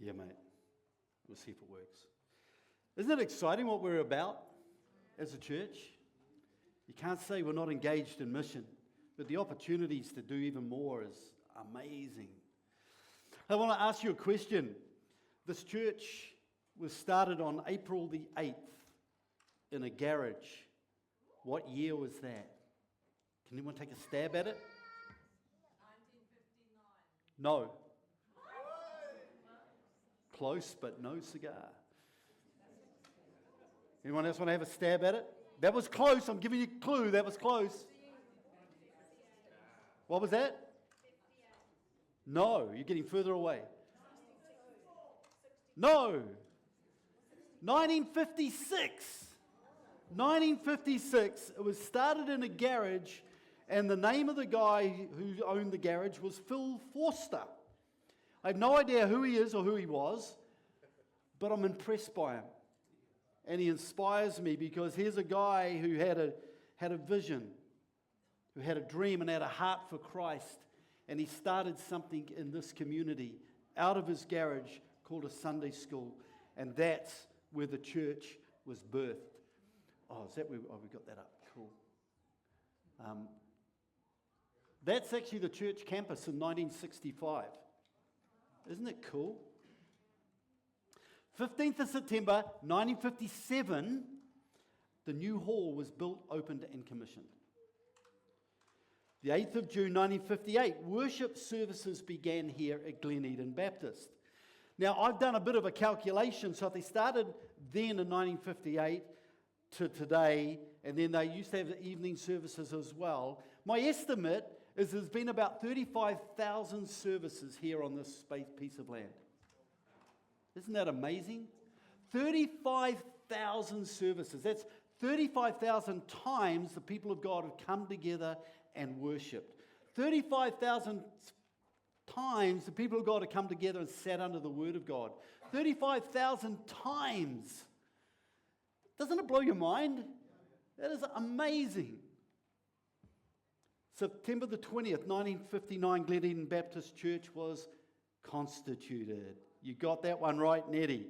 Yeah, mate. We'll see if it works. Isn't it exciting what we're about as a church? You can't say we're not engaged in mission, but the opportunities to do even more is amazing. I want to ask you a question. This church was started on April the 8th in a garage. What year was that? Can anyone take a stab at it? 1959. No. Close, but no cigar. Anyone else want to have a stab at it? That was close. I'm giving you a clue. That was close. What was that? No, you're getting further away. No. 1956. 1956. It was started in a garage, and the name of the guy who owned the garage was Phil Forster. I have no idea who he is or who he was, but I'm impressed by him. And he inspires me because here's a guy who had a vision, who had a dream and had a heart for Christ. And he started something in this community out of his garage called a Sunday school. And that's where the church was birthed. Oh, is that where? Oh, we got that up. Cool. That's actually the church campus in 1965. Isn't it cool? 15th of September 1957, the new hall was built, opened and commissioned. The 8th of June 1958, worship services began here at Glen Eden Baptist. Now, I've done a bit of a calculation, so if they started then in 1958 to today, and then they used to have the evening services as well, my estimate is there's been about 35,000 services here on this piece of land. Isn't that amazing? 35,000 services. That's 35,000 times the people of God have come together and worshipped. 35,000 times the people of God have come together and sat under the Word of God. 35,000 times. Doesn't it blow your mind? That is amazing. September the 20th, 1959, Glen Eden Baptist Church was constituted. You got that one right, Nettie.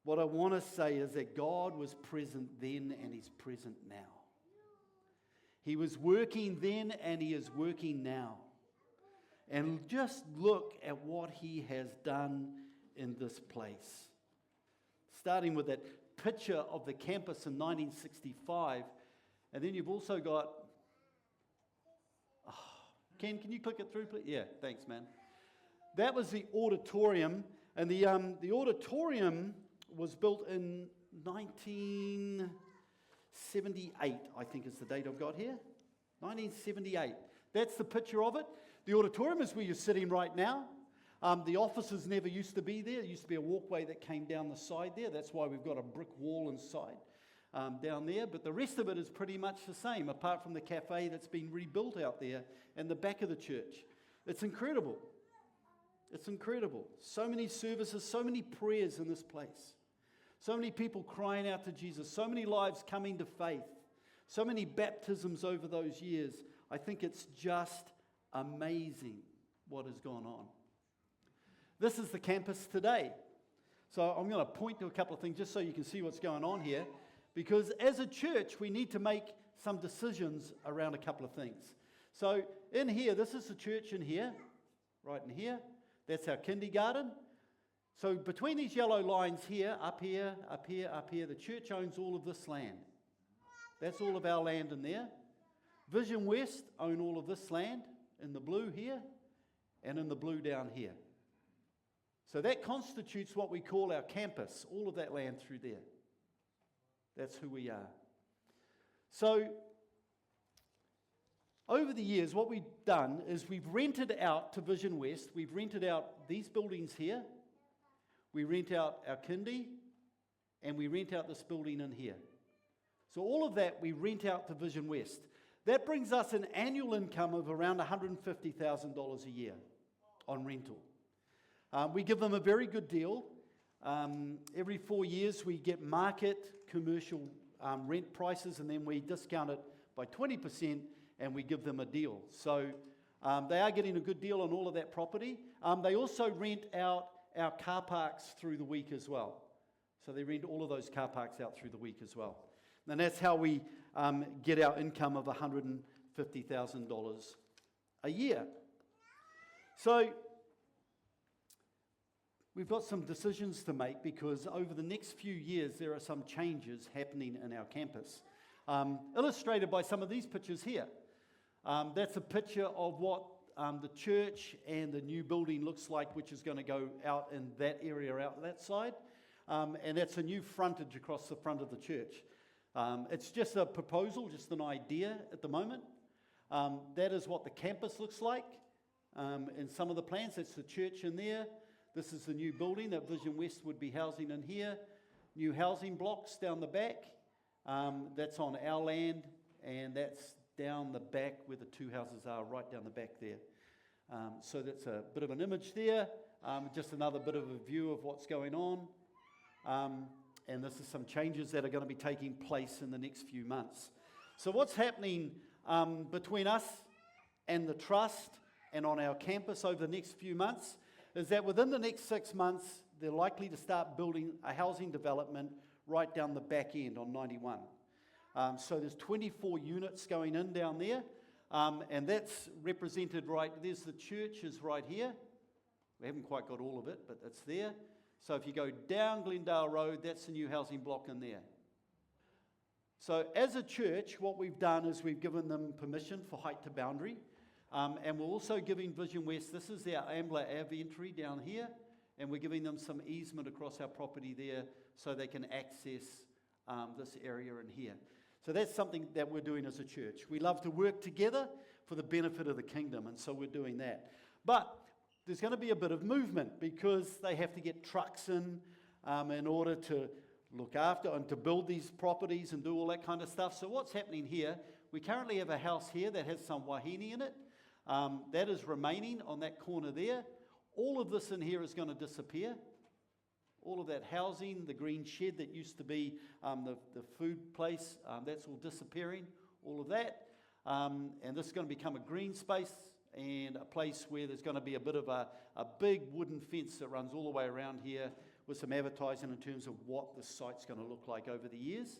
What I want to say is that God was present then and He's present now. He was working then and He is working now. And just look at what He has done in this place. Starting with that picture of the campus in 1965. And then you've also got... Ken, can you click it through, please? Yeah, thanks, man. That was the auditorium. And the auditorium was built in 1978, I think is the date I've got here. 1978. That's the picture of it. The auditorium is where you're sitting right now. The offices never used to be there. There used to be a walkway that came down the side there. That's why we've got a brick wall inside down there. But the rest of it is pretty much the same, apart from the cafe that's been rebuilt out there and the back of the church. It's incredible. It's incredible. So many services, so many prayers in this place. So many people crying out to Jesus. So many lives coming to faith. So many baptisms over those years. I think it's just amazing what has gone on. This is the campus today. So I'm going to point to a couple of things just so you can see what's going on here. Because as a church, we need to make some decisions around a couple of things. So in here, this is the church in here, right in here. That's our kindergarten. So between these yellow lines here, up here, up here, up here, the church owns all of this land. That's all of our land in there. Vision West own all of this land in the blue here and in the blue down here. So that constitutes what we call our campus, all of that land through there. That's who we are. So over the years, what we've done is we've rented out to Vision West. We've rented out these buildings here. We rent out our kindy, and we rent out this building in here. So all of that we rent out to Vision West. That brings us an annual income of around $150,000 a year on rental. We give them a very good deal. Every 4 years we get market commercial rent prices, and then we discount it by 20% and we give them a deal. So they are getting a good deal on all of that property. They also rent out our car parks through the week as well. So they rent all of those car parks out through the week as well. And that's how we get our income of $150,000 a year. So we've got some decisions to make because over the next few years there are some changes happening in our campus. Illustrated by some of these pictures here. That's a picture of what the church and the new building looks like, which is going to go out in that area out that side. And that's a new frontage across the front of the church. It's just a proposal, just an idea at the moment. That is what the campus looks like. In some of the plans, that's the church in there. This is the new building that Vision West would be housing in here. New housing blocks down the back. That's on our land, and that's down the back where the two houses are, right down the back there. So that's a bit of an image there. Just another bit of a view of what's going on. And this is some changes that are going to be taking place in the next few months. So what's happening between us and the trust and on our campus over the next few months is that within the next 6 months, they're likely to start building a housing development right down the back end on 91. So there's 24 units going in down there, and that's represented right, there's the church is right here. We haven't quite got all of it, but it's there. So if you go down Glendale Road, that's the new housing block in there. So as a church, what we've done is we've given them permission for height to boundary, and we're also giving Vision West, this is our Ambler Ave entry down here, and we're giving them some easement across our property there so they can access this area in here. So that's something that we're doing as a church. We love to work together for the benefit of the kingdom, and so we're doing that. But there's going to be a bit of movement because they have to get trucks in order to look after and to build these properties and do all that kind of stuff. So what's happening here, we currently have a house here that has some wahine in it. That is remaining on that corner there. All of this in here is going to disappear. All of that housing, the green shed that used to be the food place, that's all disappearing, all of that. And this is going to become a green space and a place where there's going to be a bit of a big wooden fence that runs all the way around here with some advertising in terms of what the site's going to look like over the years.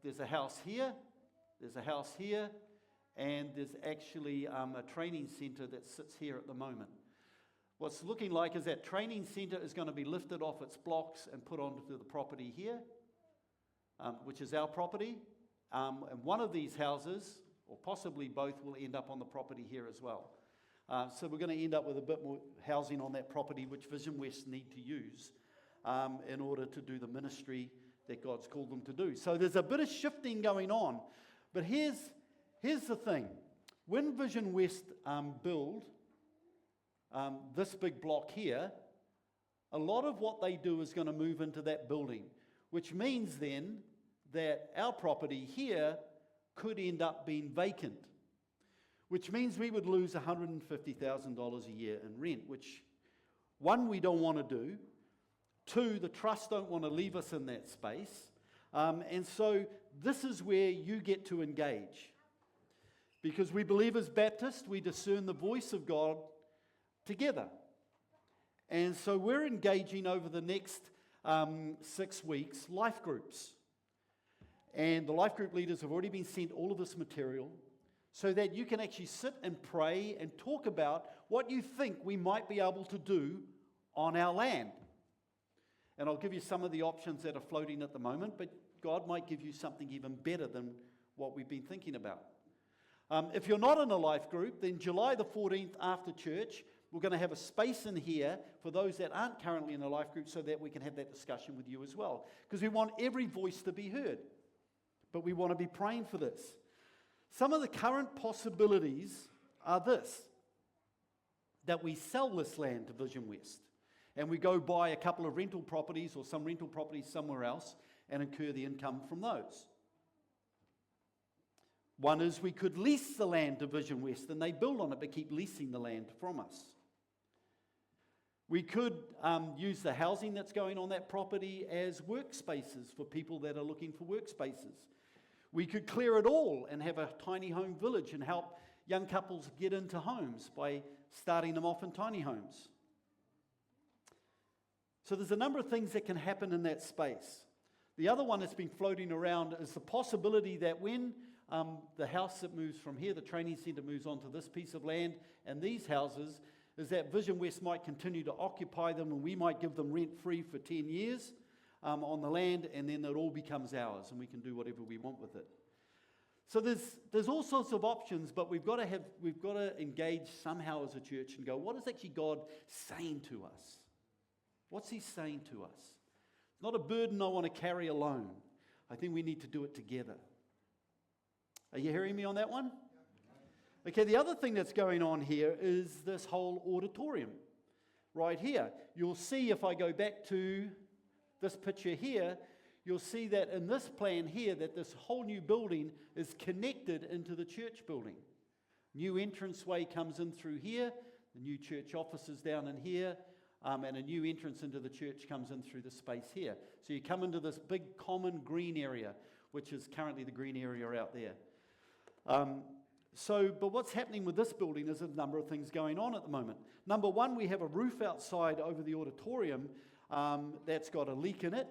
There's a house here, there's a house here, and there's actually a training centre that sits here at the moment. What's looking like is that training centre is going to be lifted off its blocks and put onto the property here, which is our property. And one of these houses, or possibly both, will end up on the property here as well. So we're going to end up with a bit more housing on that property, which Vision West need to use in order to do the ministry that God's called them to do. So there's a bit of shifting going on. But here's the thing. When Vision West build this big block here, a lot of what they do is going to move into that building, which means then that our property here could end up being vacant, which means we would lose $150,000 a year in rent, which, one, we don't want to do. Two, the trust don't want to leave us in that space. And so this is where you get to engage. Because we believe as Baptists, we discern the voice of God together. And so we're engaging over the next 6 weeks life groups. And the life group leaders have already been sent all of this material so that you can actually sit and pray and talk about what you think we might be able to do on our land. And I'll give you some of the options that are floating at the moment, but God might give you something even better than what we've been thinking about. If you're not in a life group, then July the 14th after church, we're going to have a space in here for those that aren't currently in a life group so that we can have that discussion with you as well. Because we want every voice to be heard. But we want to be praying for this. Some of the current possibilities are this: that we sell this land to Vision West and we go buy a couple of rental properties or some rental properties somewhere else and incur the income from those. One is we could lease the land to Vision West and they build on it but keep leasing the land from us. We could use the housing that's going on that property as workspaces for people that are looking for workspaces. We could clear it all and have a tiny home village and help young couples get into homes by starting them off in tiny homes. So there's a number of things that can happen in that space. The other one that's been floating around is the possibility that when the house that moves from here, the training centre moves onto this piece of land and these houses, is that Vision West might continue to occupy them and we might give them rent-free for 10 years on the land, and then it all becomes ours and we can do whatever we want with it. So there's all sorts of options, but we've got to engage somehow as a church and go, what is actually God saying to us? What's He saying to us? It's not a burden I want to carry alone. I think we need to do it together. Are you hearing me on that one? Okay, the other thing that's going on here is this whole auditorium right here. You'll see if I go back to this picture here, you'll see that in this plan here that this whole new building is connected into the church building. New entranceway comes in through here, the new church offices down in here, and a new entrance into the church comes in through the space here. So you come into this big common green area, which is currently the green area out there. But what's happening with this building is a number of things going on at the moment. Number one, we have a roof outside over the auditorium that's got a leak in it.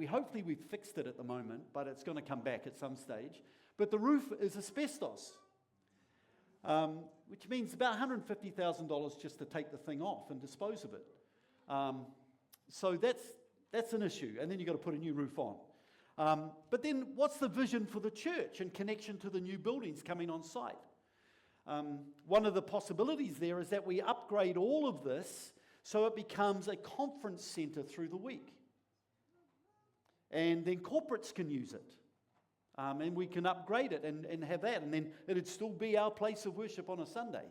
Hopefully we've fixed it at the moment, but it's going to come back at some stage. But the roof is asbestos, which means about $150,000 just to take the thing off and dispose of it. So that's an issue, and then you've got to put a new roof on. But then what's the vision for the church in connection to the new buildings coming on site? One of the possibilities there is that we upgrade all of this so it becomes a conference centre through the week. And then corporates can use it. And we can upgrade it and have that. And then it'd still be our place of worship on a Sunday.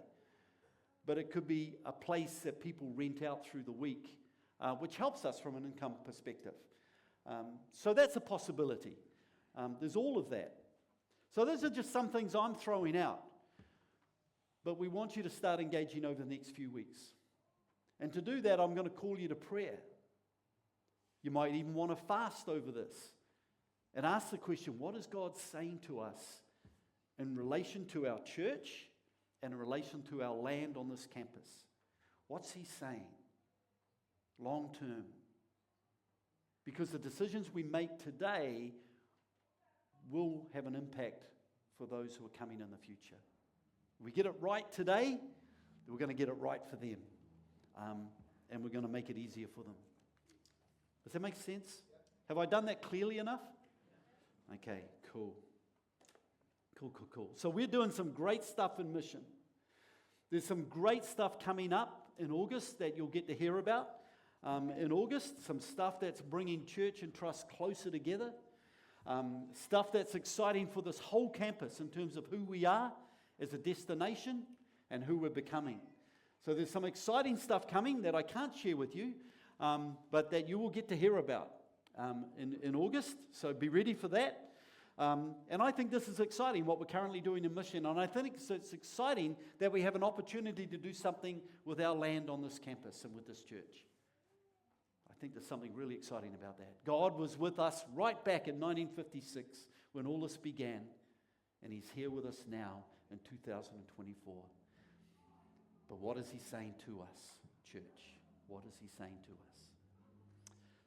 But it could be a place that people rent out through the week, which helps us from an income perspective. So that's a possibility. There's all of that. So those are just some things I'm throwing out. But we want you to start engaging over the next few weeks. And to do that, I'm going to call you to prayer. You might even want to fast over this and ask the question, what is God saying to us in relation to our church and in relation to our land on this campus? What's He saying long term? Because the decisions we make today will have an impact for those who are coming in the future. If we get it right today, we're going to get it right for them. And we're going to make it easier for them. Does that make sense? Have I done that clearly enough? Okay, cool. Cool. So we're doing some great stuff in mission. There's some great stuff coming up in August that you'll get to hear about. In August, some stuff that's bringing church and trust closer together. Stuff that's exciting for this whole campus in terms of who we are as a destination and who we're becoming. So there's some exciting stuff coming that I can't share with you, but that you will get to hear about in August. So be ready for that. And I think this is exciting, what we're currently doing in mission. And I think it's exciting that we have an opportunity to do something with our land on this campus and with this church. I think there's something really exciting about that. God was with us right back in 1956 when all this began, and He's here with us now in 2024. But what is He saying to us, church? What is He saying to us?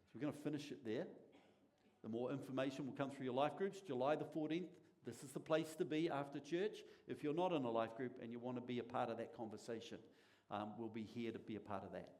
So we're going to finish it there. The more information will come through your life groups. July the 14th, this is the place to be after church. If you're not in a life group and you want to be a part of that conversation, we'll be here to be a part of that.